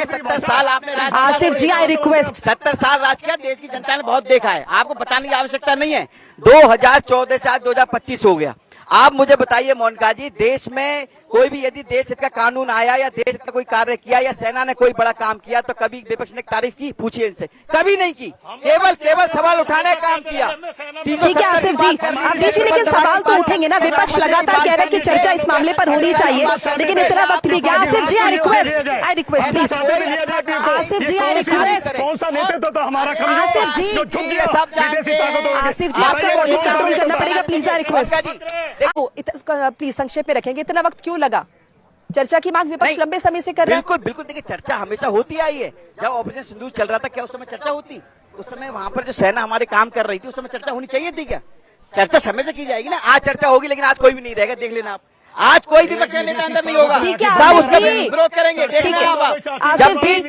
है। 70 साल आपने राज किया। Asif ji, I request. 70 साल राज किया, देश की जनता ने बहुत देखा है, आपको बताने की आवश्यकता नहीं है। 2014 से आज 2025 हो गया। आप मुझे बताइए मोनिका जी, देश में कोई भी यदि देश हित का कानून आया या देश का कोई कार्य किया या सेना ने कोई बड़ा काम किया तो कभी विपक्ष ने तारीफ की? पूछिए इनसे, कभी नहीं की। केवल सवाल उठाने का काम किया। ठीक है आसिफ जी, आप देखिए, लेकिन सवाल तो उठेंगे ना। विपक्ष लगातार कह रहा है कि चर्चा इस मामले पर होनी चाहिए, लेकिन इतना वक्त भी गया। Asif ji, I request please. Asif ji, I request. कौन सा नेतृत्व तो हमारा आसिफ जी, आसिफ जी, आपका बॉडी कंट्रोल करना पड़ेगा, प्लीज, आई रिक्वेस्ट। प्लीज संक्षेप में रखेंगे, इतना वक्त क्यों लगा? चर्चा की मांग विपक्ष लंबे समय से कर रहा है। बिल्कुल देखिए, चर्चा हमेशा होती आई है। जब ऑपरेशन सिंदूर चल रहा था, क्या उस समय चर्चा होती? उस समय वहां पर जो सेना हमारे काम कर रही थी, उस समय चर्चा होनी चाहिए थी क्या? चर्चा समय से की जाएगी ना। आज चर्चा होगी, लेकिन आज कोई भी नहीं रहेगा, देख लेना आप। आज कोई भी विपक्ष नेता अंदर नहीं होगा, ठीक है, सब उसका आसिफ जी। विरोध करेंगे। ठीक है आसिफ जी,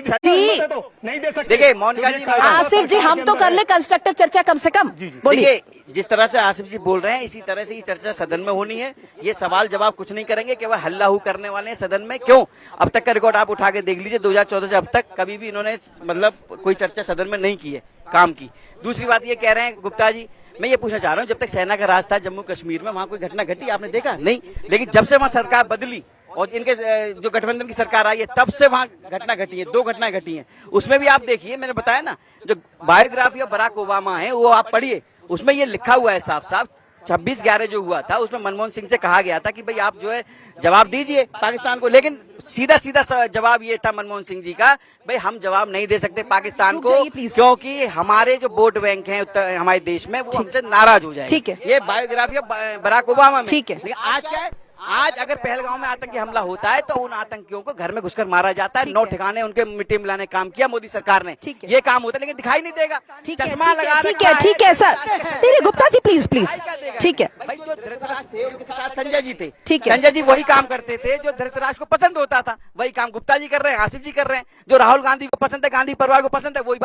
देखिए मोनिका जी, आसिफ जी, हम तो कर ले कंस्ट्रक्टिव चर्चा कम से कम। बोलिए। जिस तरह से आसिफ जी बोल रहे हैं, इसी तरह से ये चर्चा सदन में होनी है। ये सवाल जवाब कुछ नहीं करेंगे, केवल हल्लाहू करने वाले हैं सदन में। क्यों? अब तक का रिकॉर्ड आप उठा के देख लीजिए, 2014 से अब तक कभी भी इन्होंने मतलब कोई चर्चा सदन में नहीं की है काम की। दूसरी बात ये कह रहे हैं गुप्ता जी, मैं ये पूछना चाह रहा हूँ, जब तक सेना का राज था जम्मू कश्मीर में, वहाँ कोई घटना घटी आपने देखा? नहीं। लेकिन जब से वहाँ सरकार बदली और इनके जो गठबंधन की सरकार आई है, तब से वहाँ घटना घटी है, 2 घटनाएं घटी हैं। उसमें भी आप देखिए, मैंने बताया ना, जो बायोग्राफी ऑफ बराक ओबामा है वो आप पढ़िए, उसमें ये लिखा हुआ है साफ साफ। 26/11 जो हुआ था, उसमें मनमोहन सिंह से कहा गया था कि भाई आप जो है जवाब दीजिए पाकिस्तान को, लेकिन सीधा जवाब ये था मनमोहन सिंह जी का, भाई हम जवाब नहीं दे सकते पाकिस्तान को, क्योंकि हमारे जो वोट बैंक हैं हमारे देश में, वो हमसे नाराज हो जाए। ठीक है, ये बायोग्राफी ऑफ बराक ओबामा में। ठीक है। लेकिन आज क्या है, आज अगर पहलगांव में आतंकी हमला होता है तो उन आतंकियों को घर में घुसकर मारा जाता है। 9 ठिकाने उनके मिट्टी मिलाने काम किया मोदी सरकार ने। ये काम होता है, लेकिन दिखाई नहीं देगा। चश्मा लगा रखा है। ठीक है सर। नहीं गुप्ता जी, प्लीज प्लीज। ठीक है भाई, जो धृतराज थे उनके साथ संजय जी थे। ठीक है, संजय जी वही काम करते थे जो धृतराज को पसंद होता था, वही काम गुप्ता जी कर रहे हैं, आसिफ जी कर रहे हैं। जो राहुल गांधी को पसंद है, गांधी परिवार को पसंद है, वही